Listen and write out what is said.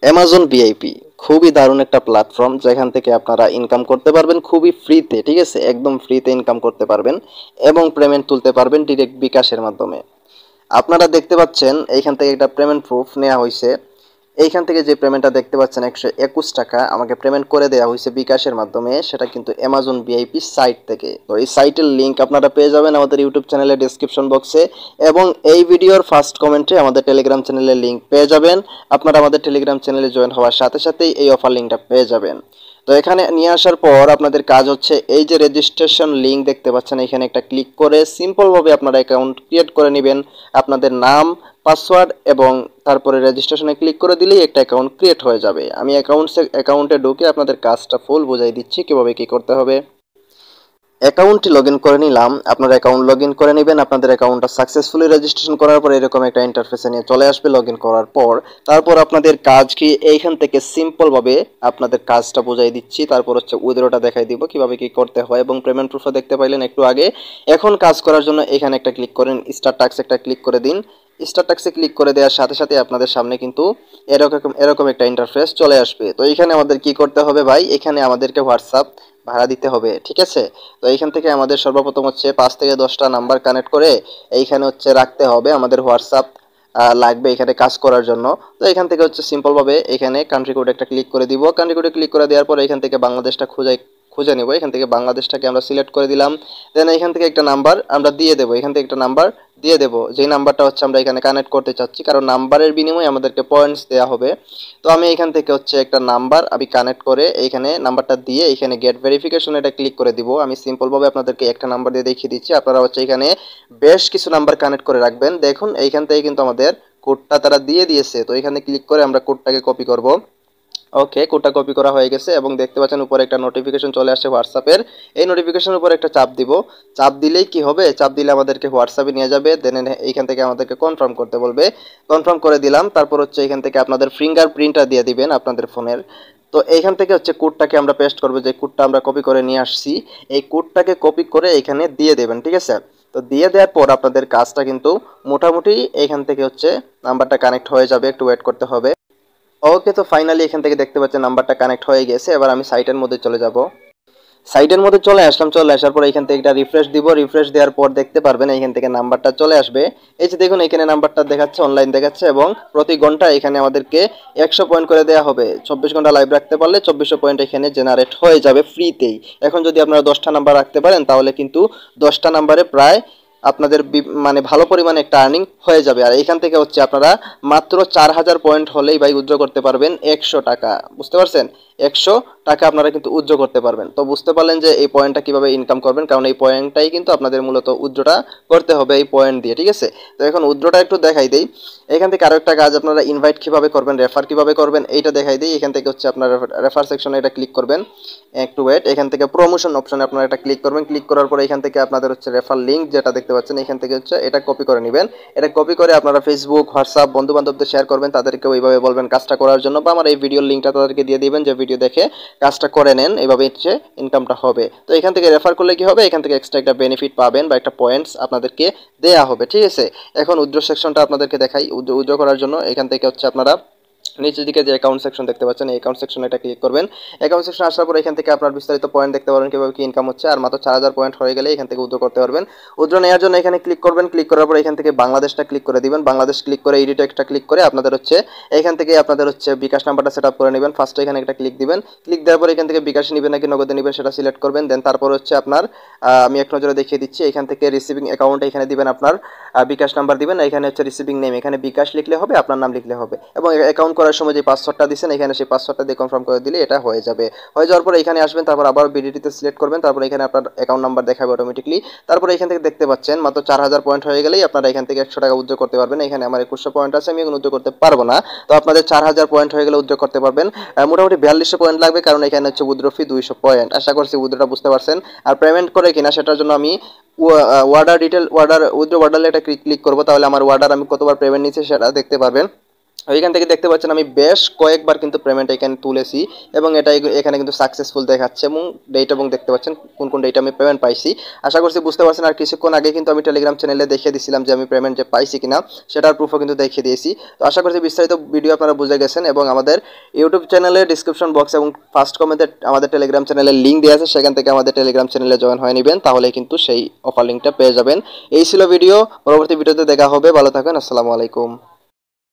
Amazon VIP খুবই দারুণ একটা প্ল্যাটফর্ম যেখান থেকে আপনারা ইনকাম করতে পারবেন খুবই ফ্রিতে, ঠিক আছে? একদম ফ্রিতে ইনকাম করতে পারবেন এবং পেমেন্ট তুলতে পারবেন ডিরেক্ট বিকাশের মাধ্যমে। আপনারা দেখতে পাচ্ছেন এইখান থেকে একটা পেমেন্ট প্রুফ নেওয়া হয়েছে। এইখান থেকে যে পেমেন্টটা দেখতে পাচ্ছেন 121 টাকা আমাকে পেমেন্ট করে দেওয়া হয়েছে বিকাশের মাধ্যমে, সেটা কিন্তু অ্যামাজন ভিআইপি সাইট থেকে। তো এই সাইটের লিঙ্ক আপনারা পেয়ে যাবেন আমাদের ইউটিউব চ্যানেলের ডেসক্রিপশন বক্সে, এবং এই ভিডিওর ফার্স্ট কমেন্টে আমাদের টেলিগ্রাম চ্যানেলের লিঙ্ক পেয়ে যাবেন। আপনারা আমাদের টেলিগ্রাম চ্যানেলে জয়েন হওয়ার সাথে সাথেই এই অফার লিঙ্কটা পেয়ে যাবেন। তো এখানে নিয়ে আসার পর আপনাদের কাজ হচ্ছে এই যে রেজিস্ট্রেশন লিঙ্ক দেখতে পাচ্ছেন, এখানে একটা ক্লিক করে সিম্পলভাবে আপনারা অ্যাকাউন্ট ক্রিয়েট করে নেবেন। আপনাদের নাম, পাসওয়ার্ড এবং তারপরে রেজিস্ট্রেশনে ক্লিক করে দিলেই একটা অ্যাকাউন্ট ক্রিয়েট হয়ে যাবে। আমি অ্যাকাউন্টে ঢুকে আপনাদের কাজটা ফুল বুঝাই দিচ্ছি কীভাবে কী করতে হবে। অ্যাকাউন্টটি লগ ইন করে নিলাম। আপনারা অ্যাকাউন্ট লগ ইন করে নেবেন। আপনাদের অ্যাকাউন্টটা সাকসেসফুলি রেজিস্ট্রেশন করার পর এরকম একটা ইন্টারফেসে নিয়ে চলে আসবে লগ ইন করার পর। তারপর আপনাদের কাজ কি, এইখান থেকে সিম্পলভাবে আপনাদের কাজটা বুঝাই দিচ্ছি। তারপর হচ্ছে উইথড্রটা দেখাই দিব কীভাবে কী করতে হয়, এবং পেমেন্ট প্রুফও দেখতে পাইলেন একটু আগে। এখন কাজ করার জন্য এখানে একটা ক্লিক করেন, স্টার টাস্ক একটা ক্লিক করে দিন। স্টার টাস্কে ক্লিক করে দেওয়ার সাথে সাথে আপনাদের সামনে কিন্তু এরকম একটা ইন্টারফেস চলে আসবে। তো এখানে আমাদের কি করতে হবে ভাই, এখানে আমাদেরকে হোয়াটসঅ্যাপ ভাড়া দিতে হবে, ঠিক আছে? তো এইখান থেকে আমাদের সর্বপ্রথম হচ্ছে 5 থেকে 10টা নাম্বার কানেক্ট করে এইখানে হচ্ছে রাখতে হবে। আমাদের হোয়াটসঅ্যাপ লাগবে এখানে কাজ করার জন্য। তো এখান থেকে হচ্ছে সিম্পলভাবে এখানে কান্ট্রি কোড একটা ক্লিক করে দিব। কান্ট্রি কোডে ক্লিক করে দেওয়ার পর এখান থেকে বাংলাদেশটা খুঁজে নেব। এখান থেকে বাংলাদেশটাকে আমরা সিলেক্ট করে দিলাম। দেন এখান থেকে একটা নাম্বার আমরা দিয়ে দেবো, এখান থেকে একটা নাম্বার দিয়ে দেবো, যেই নাম্বারটা হচ্ছে আমরা এখানে কানেক্ট করতে চাচ্ছি, কারণ নাম্বারের বিনিময়ে আমাদেরকে পয়েন্টস দেওয়া হবে। তো আমি এখান থেকে হচ্ছে একটা নাম্বার আমি কানেক্ট করে এইখানে নাম্বারটা দিয়ে এখানে গেট ভেরিফিকেশন এটা ক্লিক করে দিব। আমি সিম্পলভাবে আপনাদেরকে একটা নাম্বার দিয়ে দেখিয়ে দিচ্ছি, আপনারা হচ্ছে এখানে বেশ কিছু নাম্বার কানেক্ট করে রাখবেন। দেখুন এইখান থেকে কিন্তু আমাদের কোডটা তারা দিয়ে দিয়েছে। তো এখানে ক্লিক করে আমরা কোডটাকে কপি করব। ওকে, কোডটা কপি করা হয়ে গেছে এবং দেখতে পাচ্ছেন উপরে একটা নোটিফিকেশন চলে আসছে হোয়াটসঅ্যাপের। এই নোটিফিকেশনের উপর একটা চাপ দিব। চাপ দিলেই কি হবে, চাপ দিলে আমাদেরকে হোয়াটসঅ্যাপে নিয়ে যাবে। দেন এইখান থেকে আমাদেরকে কনফার্ম করতে বলবে। কনফার্ম করে দিলাম। তারপর হচ্ছে এখান থেকে আপনাদের ফিঙ্গারপ্রিন্টটা দিয়ে দিবেন আপনাদের ফোনের। তো এইখান থেকে হচ্ছে কোডটাকে আমরা পেস্ট করবো, যে কোডটা আমরা কপি করে নিয়ে আসছি। এই কোডটাকে কপি করে এখানে দিয়ে দেবেন, ঠিক আছে? তো দিয়ে দেওয়ার পর আপনাদের কাজটা কিন্তু মোটামুটি এখান থেকে হচ্ছে নাম্বারটা কানেক্ট হয়ে যাবে, একটু ওয়েট করতে হবে। ওকে, তো ফাইনালি এখান থেকে দেখতে পাচ্ছেন নাম্বারটা কানেক্ট হয়ে গেছে। এবার আমি সাইটের মধ্যে চলে যাব। সাইটের মধ্যে চলে আসলাম। চলে আসার পর এখান থেকে একটা রিফ্রেশ দিব। রিফ্রেশ দেওয়ার পর দেখতে পারবেন এখান থেকে নাম্বারটা চলে আসবে। এই যে দেখুন এখানে নাম্বারটা দেখাচ্ছে, অনলাইন দেখাচ্ছে, এবং প্রতি ঘন্টা এখানে আমাদেরকে 100 পয়েন্ট করে দেওয়া হবে। 24 ঘন্টা লাইভ রাখতে পারলে 2400 পয়েন্ট এখানে জেনারেট হয়ে যাবে ফ্রিতেই। এখন যদি আপনারা 10টা নাম্বার রাখতে পারেন তাহলে কিন্তু 10টা নাম্বারে প্রায় আপনাদের মানে ভালো পরিমাণে একটা আর্নিং হয়ে যাবে। আর এখান থেকে হচ্ছে আপনারা মাত্র 4000 পয়েন্ট হলেই ভাই উইথড্র করতে পারবেন 100 টাকা। বুঝতে পারছেন? 100 টাকা আপনারা কিন্তু উইথড্র করতে পারবেন। তো বুঝতে পারলেন যে এই পয়েন্টটা কিভাবে ইনকাম করবেন, কারণ এই পয়েন্টটাই কিন্তু আপনাদের মূলত উইথড্রটা করতে হবে এই পয়েন্ট দিয়ে, ঠিক আছে? তো এখন উইথড্রটা একটু দেখাই দেই। এখান থেকে আরো একটা কাজ, আপনারা ইনভাইট কিভাবে করবেন, রেফার কিভাবে করবেন এইটা দেখাই দিই। এখান থেকে হচ্ছে আপনারা রেফার সেকশনে এটা ক্লিক করবেন, একটু ওয়েট। এখান থেকে প্রমোশন অপশনে আপনারা এটা ক্লিক করবেন। ক্লিক করার পরে এখান থেকে আপনাদের হচ্ছে রেফার লিঙ্ক যেটা দেখতে পাচ্ছেন, এখান থেকে হচ্ছে এটা কপি করে নেবেন। এটা কপি করে আপনারা ফেসবুক, হোয়াটসঅ্যাপ বন্ধু বান্ধবদের শেয়ার করবেন, তাদেরকে ওইভাবে বলবেন কাজটা করার জন্য, বা আমার এই ভিডিওর লিঙ্কটা তাদেরকে দিয়ে দিবেন যে ভিডিও দেখে কাজটা করে নেন, এইভাবে হচ্ছে ইনকামটা হবে। তো এখান থেকে রেফার করলে কি হবে, এখান থেকে এক্সট্রা একটা বেনিফিট পাবেন বা একটা পয়েন্টস আপনাদেরকে দেয়া হবে, ঠিক আছে? এখন উইথড্র সেকশনটা আপনাদেরকে দেখাই। উইথড্র করার জন্য এখান থেকে হচ্ছে আপনারা নিচের দিকে যে অ্যাকাউন্ট সেকশন দেখতে পাচ্ছেন, এই অ্যাকাউন্ট সেকশনে এটা ক্লিক করবেন। অ্যাকাউন্ট সেকশন আসার পর এখান থেকে আপনার বিস্তারিত পয়েন্ট দেখতে পারবেন কিভাবে কি ইনকাম হচ্ছে। আর মাত্র 4000 পয়েন্ট হয়ে গেলে এখান থেকে উইথড্র করতে পারবেন। উইথড্র নেওয়ার জন্য এখানে ক্লিক করবেন। ক্লিক করার পর এখান থেকে বাংলাদেশটা ক্লিক করে দিবেন। বাংলাদেশ ক্লিক করে এডিট একটা ক্লিক করে আপনাদের হচ্ছে এখান থেকে আপনাদের হচ্ছে বিকাশ নাম্বারটা সেট আপ করে নেবেন। ফার্স্টে এখানে একটা ক্লিক দিবেন। ক্লিক দেওয়ার পর এখান থেকে বিকাশে নেবেন নাকি নগদে নেবেন সেটা সিলেক্ট করবেন। দেন তারপর হচ্ছে আপনার আমি এক নজরে দেখিয়ে দিচ্ছি, এখান থেকে রিসিভিং অ্যাকাউন্ট এখানে দিবেন, আপনার বিকাশ নাম্বার দিবেন। এখানে হচ্ছে রিসিভিং নেম, এখানে বিকাশ লিখলে হবে, আপনার নাম লিখলে হবে, এবং অ্যাকাউন্ট করার সময় যে পাসওয়ার্ডটা দিচ্ছেন এখানে সেই পাসওয়ার্ডটা দিয়ে কনফার্ম করে দিলে এটা হয়ে যাবে। হয়ে যাওয়ার পর এখানে আসবেন, তারপর আবার বিডিটিতে সিলেক্ট করবেন, তারপর এখানে আপনার অ্যাকাউন্ট নাম্বার দেখাবে অটোমেটিকলি। তারপর এখান থেকে দেখতে পাচ্ছেন মাত্র 4000 পয়েন্ট হয়ে গেলেই আপনারা এখান থেকে 100 টাকা উইথড্র করতে পারবেন। এখানে আমার 2100 পয়েন্ট আছে, আমি এখন উইথড্র করতে পারবো না। তো আপনাদের 4000 পয়েন্ট হয়ে গেলে উইথড্র করতে পারবেন। মোটামুটি 4200 পয়েন্ট লাগবে, কারণ এখানে হচ্ছে উইথড্র ফি 200 পয়েন্ট। আশা করছি উইথড্রটা বুঝতে পারছেন। আর পেমেন্ট করে কিনা সেটার জন্য আমি ওয়ার্ডার ডিটেল উইথড্র ওয়ার্ডারে একটা ক্লিক করবো, তাহলে আমার ওয়ার্ডার আমি কতবার পেমেন্ট নিচ্ছি সেটা দেখতে পারবেন। ওইখান থেকে দেখতে পাচ্ছেন আমি বেশ কয়েকবার কিন্তু পেমেন্ট এখানে তুলেছি এবং এটা এখানে কিন্তু সাকসেসফুল দেখাচ্ছে এবং ডেট এবং দেখতে পাচ্ছেন কোন কোন ডেটে আমি পেমেন্ট পাইছি। আশা করছি বুঝতে পারছেন। আর কিছুক্ষণ আগে কিন্তু আমি টেলিগ্রাম চ্যানেলে দেখিয়ে দিয়েছিলাম যে আমি পেমেন্ট যে পাইছি কিনা, সেটার প্রুফও কিন্তু দেখিয়ে দিয়েছি। তো আশা করছি বিস্তারিত ভিডিও আপনারা বুঝে গেছেন এবং আমাদের ইউটিউব চ্যানেলের ডিসক্রিপশন বক্স এবং ফার্স্ট কমেন্টে আমাদের টেলিগ্রাম চ্যানেলের লিঙ্ক দেওয়া আছে, সেখান থেকে আমাদের টেলিগ্রাম চ্যানেলে জয়েন হয়ে নেবেন, তাহলে কিন্তু সেই অফার লিঙ্কটা পেয়ে যাবেন। এই ছিল ভিডিও, পরবর্তী ভিডিওতে দেখা হবে। ভালো থাকেন, আসসালামু আলাইকুম।